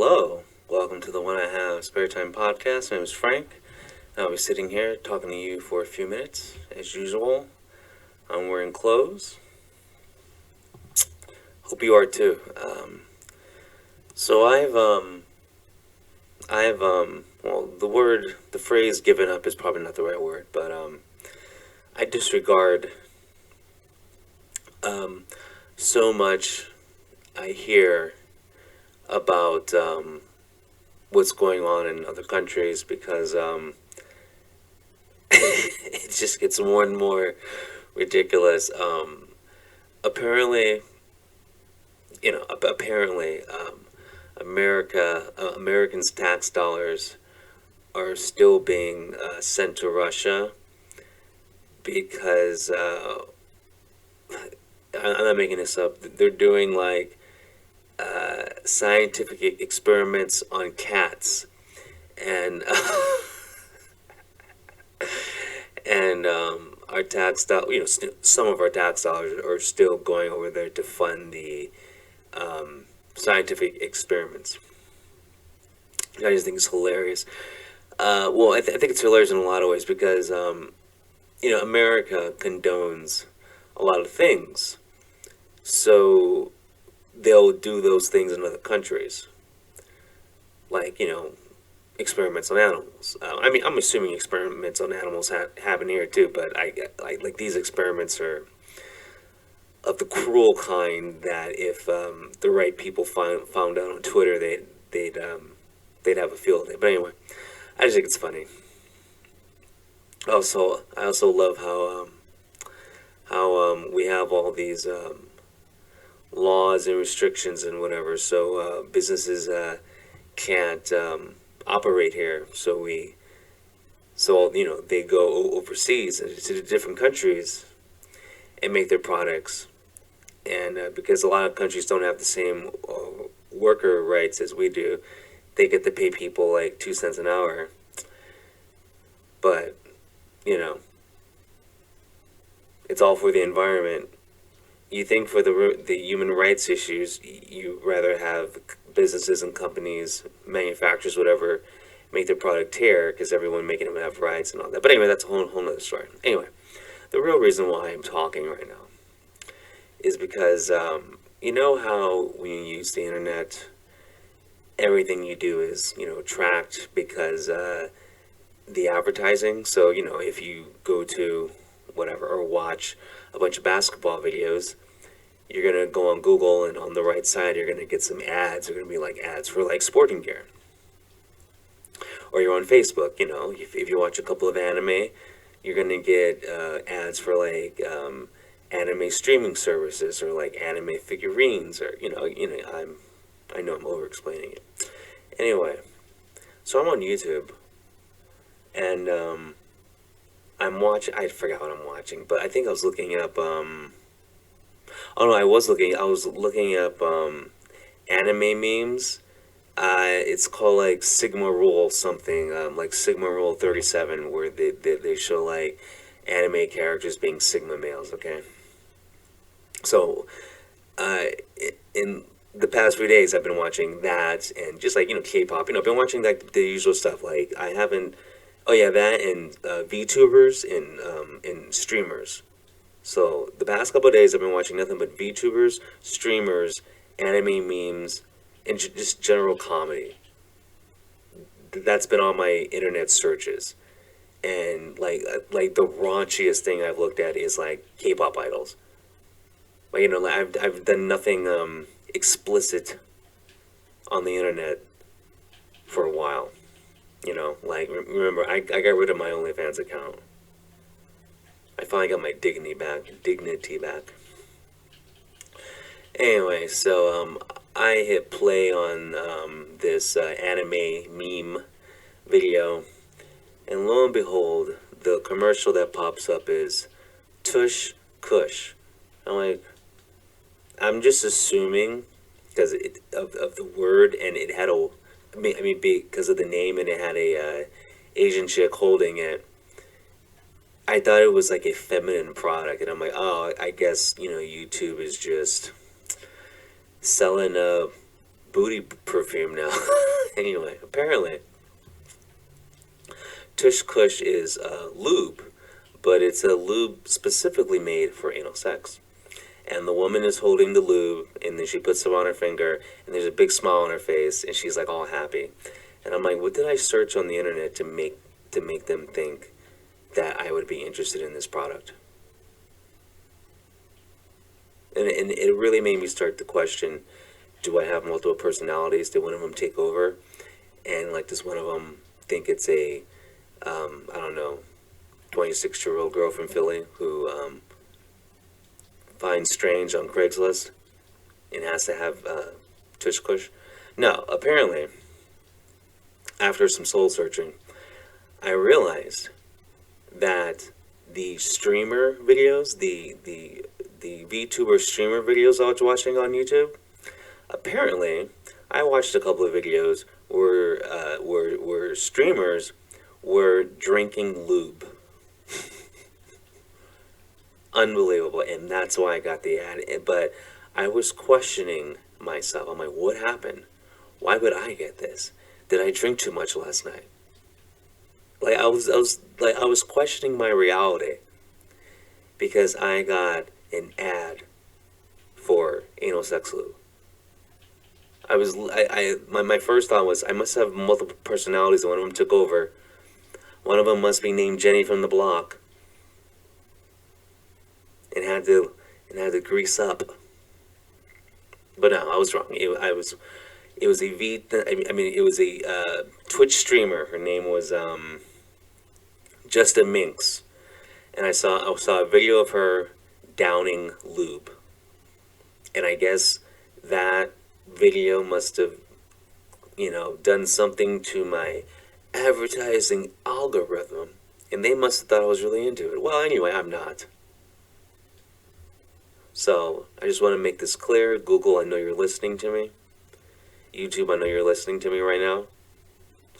Hello, welcome to the When I Have Spare Time podcast. My name is Frank. I'll be sitting here talking to you for a few minutes, as usual. I'm wearing clothes. Hope you are too. So well, the phrase "given up" is probably not the right word, but I disregard so much I hear about what's going on in other countries because it just gets more and more ridiculous. Apparently, apparently, Americans' tax dollars are still being sent to Russia because I'm not making this up. They're doing like scientific experiments on cats, and and our some of our tax dollars are still going over there to fund the scientific experiments. I just think it's hilarious. Well, I think it's hilarious in a lot of ways because America condones a lot of things, so they'll do those things in other countries, like experiments on animals. I'm assuming experiments on animals happen here too, but I like these experiments are of the cruel kind that if the right people found out on Twitter, they'd have a field day. But anyway, I just think it's funny. I also love how we have all these laws and restrictions and whatever, so businesses can't operate here. They go overseas to the different countries and make their products, and because a lot of countries don't have the same worker rights as we do, they get to pay people like 2 cents an hour. But it's all for the environment. You think for the human rights issues, you rather have businesses and companies, manufacturers, whatever, make their product here because everyone making them have rights and all that. But anyway, that's a whole nother story. Anyway, the real reason why I'm talking right now is because you know how when you use the internet, everything you do is tracked because the advertising. So if you go to whatever or watch a bunch of basketball videos, you're gonna go on Google, and on the right side you're gonna get some ads. They're gonna be like ads for like sporting gear. Or you're on Facebook, if you watch a couple of anime, you're gonna get ads for like anime streaming services or like anime figurines, or I know I'm over explaining it. Anyway, so I'm on YouTube, and I'm watching. I forgot what I'm watching, but I think I was looking up. Oh no, I was looking up anime memes. It's called like Sigma Rule something, like Sigma Rule 37, where they show like anime characters being Sigma males. Okay, so in the past few days, I've been watching that and just like K-pop. I've been watching like the usual stuff. Like I haven't. Oh yeah, that and VTubers and streamers. So the past couple of days, I've been watching nothing but VTubers, streamers, anime memes, and just general comedy. That's been on my internet searches, and like the raunchiest thing I've looked at is like K-pop idols. Like like I've done nothing explicit on the internet for a while. Like remember, I got rid of my OnlyFans account. I finally got my dignity back. Anyway, so I hit play on this anime meme video, and lo and behold, the commercial that pops up is Tush Kush. I'm just assuming because of the word, and it had because of the name, and it had a Asian chick holding it. I thought it was like a feminine product, and I'm like, oh, I guess YouTube is just selling booty perfume now. Anyway, apparently, Tush Kush is lube, but it's a lube specifically made for anal sex. And the woman is holding the lube, and then she puts it on her finger, and there's a big smile on her face, and she's like all happy. And I'm like, what did I search on the internet to make them think that I would be interested in this product? And it really made me start to question: do I have multiple personalities? Did one of them take over? And like, does one of them think it's a I don't know, 26-year-old girl from Philly who finds strange on Craigslist and has to have tush kush? No, apparently, after some soul searching, I realized that the streamer videos, the VTuber streamer videos I was watching on YouTube, apparently, I watched a couple of videos where streamers were drinking lube. Unbelievable, and that's why I got the ad. But I was questioning myself. I'm like, what happened? Why would I get this? Did I drink too much last night? Like I was questioning my reality because I got an ad for anal sex lube. My first thought was I must have multiple personalities, and one of them took over. One of them must be named Jenny from the block, and had to grease up. But no, I was wrong. It was a it was a Twitch streamer. Her name was Just a Minx, and I saw a video of her downing lube, and I guess that video must have, done something to my advertising algorithm, and they must have thought I was really into it. Well, anyway, I'm not. So I just want to make this clear. Google, I know you're listening to me. YouTube, I know you're listening to me right now.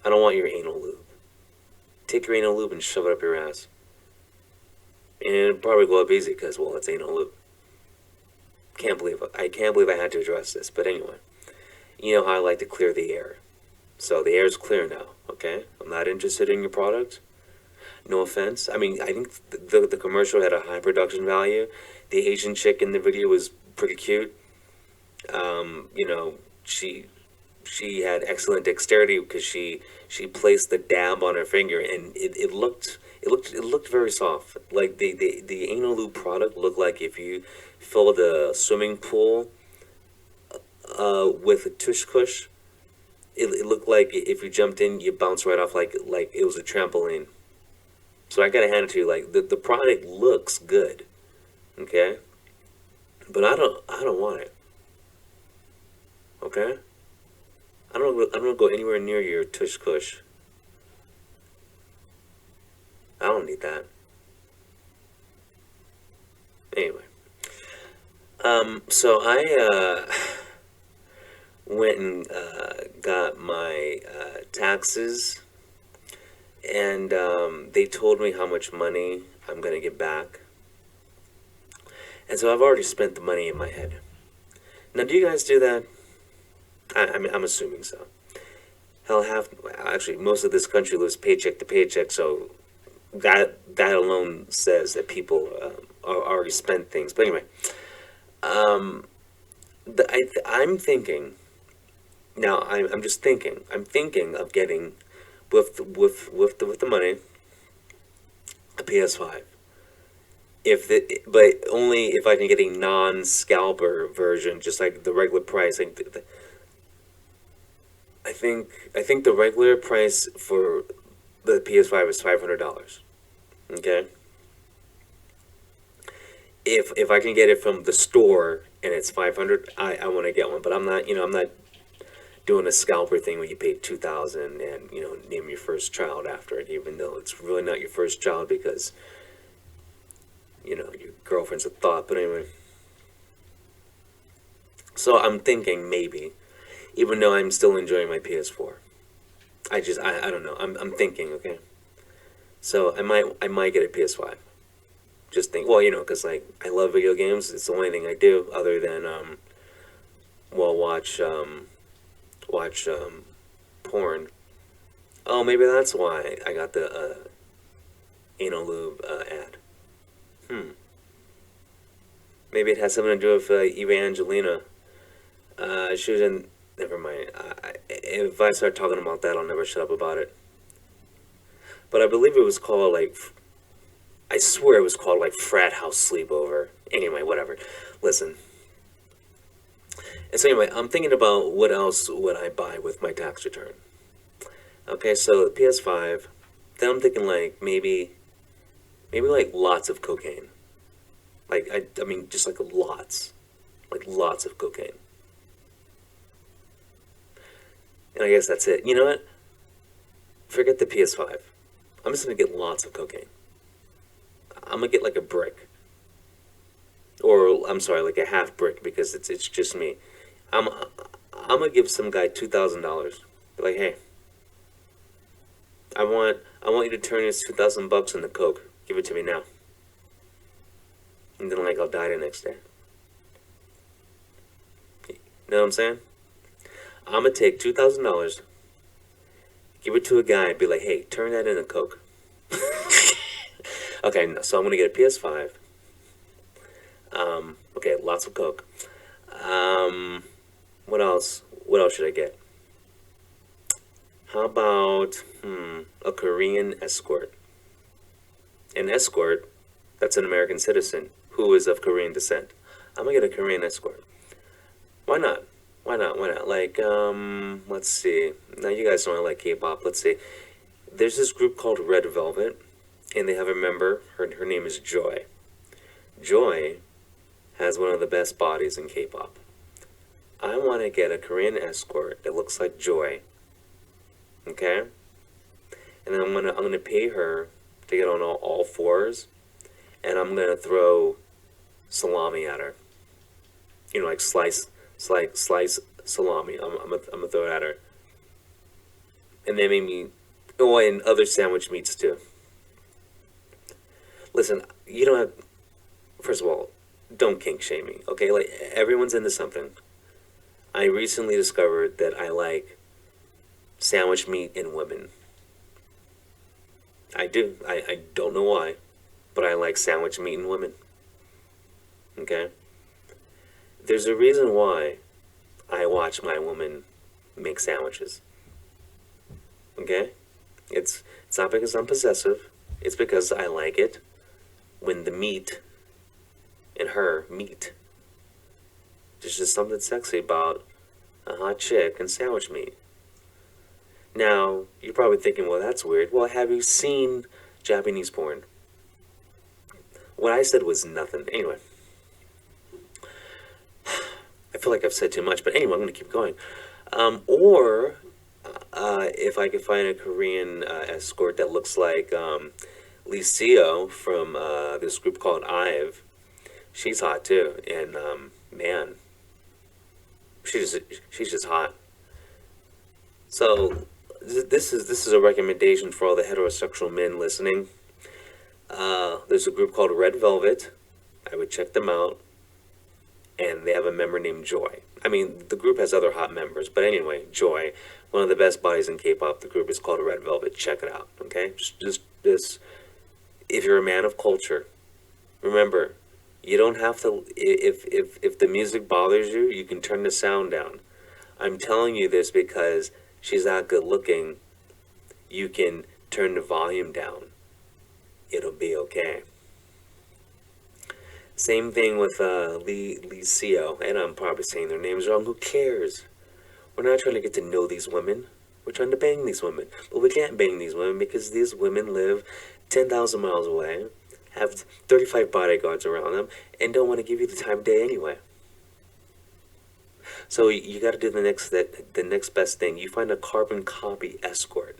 I don't want your anal lube. Take your anal lube and shove it up your ass. And it'll probably go up easy because, well, it's anal lube. I can't believe I had to address this. But anyway, you know how I like to clear the air. So the air is clear now, okay? I'm not interested in your product. No offense. I mean, I think the commercial had a high production value. The Asian chick in the video was pretty cute. She had excellent dexterity because she placed the dab on her finger, and it looked very soft. Like the anal lube product looked like if you filled a swimming pool with a tush kush. It looked like if you jumped in, you bounced right off like it was a trampoline. So I gotta hand it to you. Like the product looks good, okay, but I don't want it. Okay, I don't go anywhere near your tush kush. I don't need that. Anyway, so I went and got my taxes, and they told me how much money I'm gonna get back, and so I've already spent the money in my head. Now, do you guys do that? I mean, I'm assuming so. Hell, actually, most of this country lives paycheck to paycheck, so that alone says that people already spent things. But anyway, I'm thinking now. I'm just thinking. I'm thinking of getting with the money a PS5. But only if I can get a non-scalper version, just like the regular price. I think the regular price for the PS5 is $500. Okay. If I can get it from the store and it's 500, I want to get one. But I'm not doing a scalper thing where you pay 2,000 and name your first child after it, even though it's really not your first child because your girlfriend's a thought. But anyway, so I'm thinking maybe, even though I'm still enjoying my PS4, I don't know. I'm thinking, okay. So I might get a PS5. Just think, well, because like I love video games. It's the only thing I do other than watch watch porn. Oh, maybe that's why I got the anal lube ad. Hmm. Maybe it has something to do with Evangelina. She was in. Never mind. If I start talking about that, I'll never shut up about it. But I believe it was called like. I swear it was called like frat house sleepover. Anyway, whatever. Listen. And so anyway, I'm thinking about what else would I buy with my tax return. Okay, so the PS5. Then I'm thinking like maybe like lots of cocaine. Like I mean just like lots of cocaine. And I guess that's it. You know what? Forget the PS5. I'm just gonna get lots of cocaine. I'm gonna get like a brick, or I'm sorry, like a half brick because it's just me. I'm I'm gonna give some guy $2,000. Be like, hey, I want you to turn this $2,000 into coke. Give it to me now. And then like I'll die the next day. You know what I'm saying? I'm gonna take $2,000, give it to a guy, and be like, hey, turn that into coke. Okay, so I'm gonna get a PS5. Okay, lots of coke. What else? What else should I get? How about a Korean escort? An escort that's an American citizen who is of Korean descent. I'm gonna get a Korean escort. Why not? Why not? Why not? Like, let's see. Now you guys know I like K-pop. Let's see. There's this group called Red Velvet, and they have a member. Her name is Joy. Joy has one of the best bodies in K-pop. I want to get a Korean escort that looks like Joy. Okay, and then I'm gonna pay her to get on all fours, and I'm gonna throw salami at her. You know, like slice salami. I'm gonna throw it at her, and then maybe oh, and other sandwich meats too. Listen, you don't have. First of all, don't kink shame me. Okay, like everyone's into something. I recently discovered that I like sandwich meat in women. I do. I don't know why, but I like sandwich meat in women. Okay? There's a reason why I watch my woman make sandwiches. Okay? It's not because I'm possessive. It's because I like it when the meat and her meet. There's just something sexy about a hot chick and sandwich meat. Now, you're probably thinking, well, that's weird. Well, have you seen Japanese porn? What I said was nothing. Anyway, I feel like I've said too much, but anyway, I'm going to keep going. Or if I could find a Korean escort that looks like Lee Seo from this group called IVE, she's hot too. And man, she's just hot. So this is a recommendation for all the heterosexual men listening. There's a group called Red Velvet. I would check them out, and they have a member named Joy. I mean, the group has other hot members, but anyway, Joy, one of the best bodies in K-pop. The group is called Red Velvet. Check it out, okay? Just if you're a man of culture, remember, you don't have to. If the music bothers you, you can turn the sound down. I'm telling you this because she's that good looking. You can turn the volume down. It'll be okay. Same thing with Lee Seo, and I'm probably saying their names wrong. Who cares? We're not trying to get to know these women. We're trying to bang these women, but we can't bang these women because these women live 10,000 miles away, have 35 bodyguards around them, and don't want to give you the time of day anyway. So you got to do the next best thing. You find a carbon copy escort,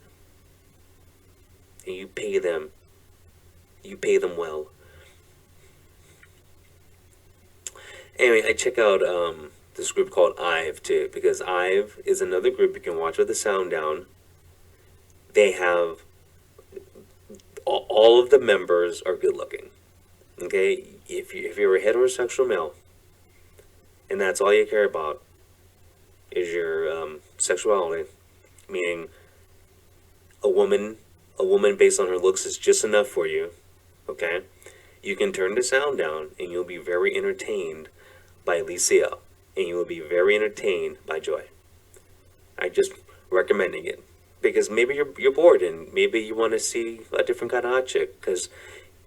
and you pay them. You pay them well. Anyway, I check out this group called IVE too, because IVE is another group you can watch with the sound down. They have all of the members are good looking. Okay, if you're a heterosexual male, and that's all you care about is your sexuality, meaning a woman, a woman based on her looks is just enough for you. Okay, you can turn the sound down, and you'll be very entertained by Licia, and you will be very entertained by Joy. I just recommending it because maybe you're bored and maybe you want to see a different kind of hot chick because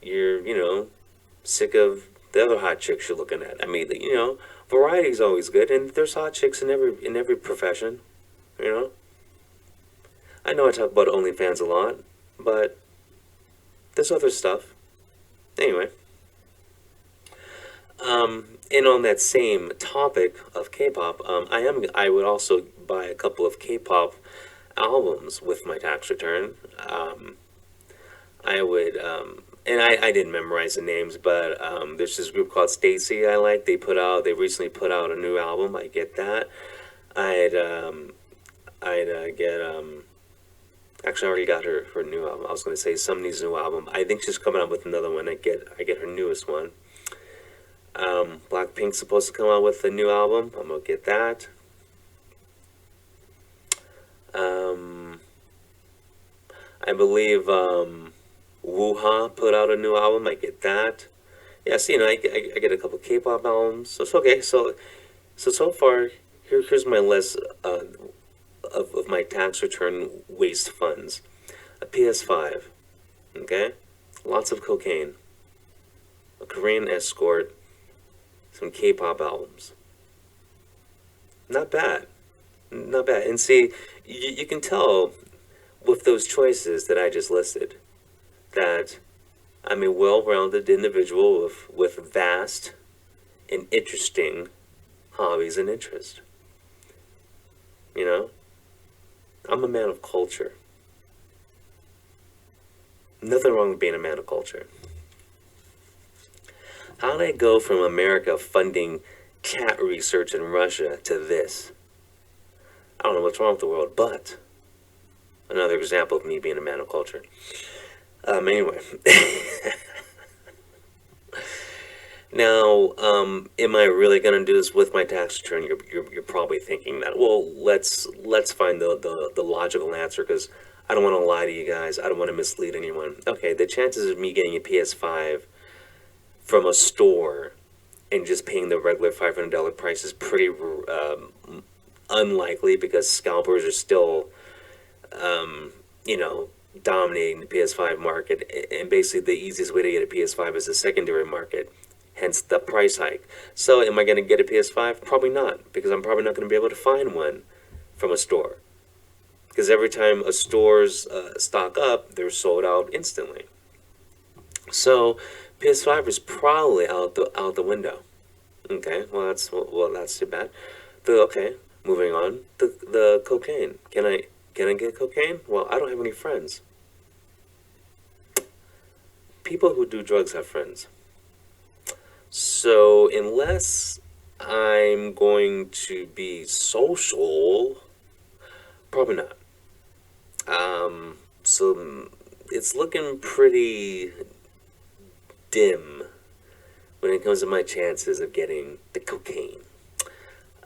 you're sick of the other hot chicks you're looking at. I mean, variety is always good, and there's hot chicks in every profession. You know, I know I talk about OnlyFans a lot, but there's other stuff. Anyway, and on that same topic of K-pop, I would also buy a couple of K-pop albums with my tax return. I would, and I didn't memorize the names, but there's this group called Stacy I like. They recently put out a new album. I get that. I'd get actually I already got her new album. I was gonna say Sumney's new album. I think she's coming out with another one. I get her newest one. Blackpink's supposed to come out with a new album. I'm gonna get that. I believe Wuha put out a new album. I get that. Yeah, so I get a couple K-pop albums. So it's okay. So far, here's my list of my tax return waste funds. A PS5, okay? Lots of cocaine, a Korean escort, some K-pop albums. Not bad. Not bad. And see, you can tell with those choices that I just listed that I'm a well-rounded individual with vast and interesting hobbies and interests. I'm a man of culture. Nothing wrong with being a man of culture. How did I go from America funding cat research in Russia to this? I don't know what's wrong with the world, but another example of me being a man of culture. Anyway. Now, am I really gonna do this with my tax return? You're probably thinking that. Well, let's find the logical answer because I don't want to lie to you guys. I don't want to mislead anyone. Okay, the chances of me getting a PS5 from a store and just paying the regular $500 price is pretty unlikely because scalpers are still, dominating the PS5 market. And basically, the easiest way to get a PS5 is the secondary market. Hence the price hike. So am I going to get a PS5? Probably not, because I'm probably not going to be able to find one from a store. Because every time a store's stock up, they're sold out instantly. So PS5 is probably out the window. Okay, well that's too bad. Okay, moving on. The cocaine. Can I get cocaine? Well, I don't have any friends. People who do drugs have friends. So unless I'm going to be social, probably not. So it's looking pretty dim when it comes to my chances of getting the cocaine.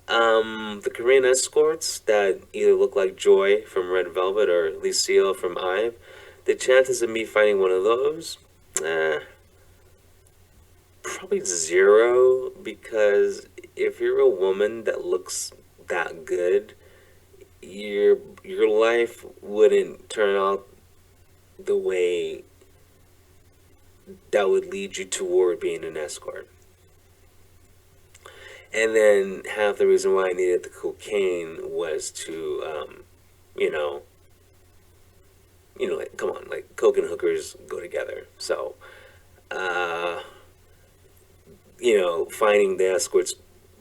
The Korean escorts that either look like Joy from Red Velvet or Lucille from IVE, the chances of me finding one of those, probably zero, because if you're a woman that looks that good, your life wouldn't turn out the way that would lead you toward being an escort. And then half the reason why I needed the cocaine was to, like, come on, like, coke and hookers go together. So, finding the escorts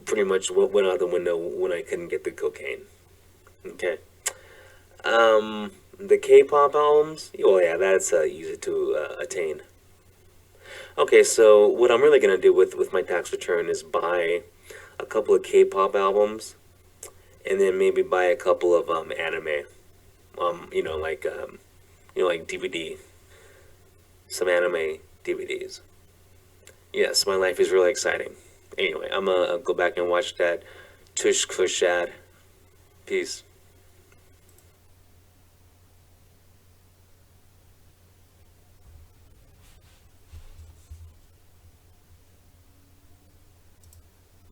pretty much went out the window when I couldn't get the cocaine. Okay. The K-pop albums, well, yeah, that's easy to attain. Okay, so what I'm really gonna do with my tax return is buy a couple of K-pop albums, and then maybe buy a couple of anime, like DVD, some anime DVDs. Yes, my life is really exciting. Anyway, I'm gonna go back and watch that Kush Ad. Peace.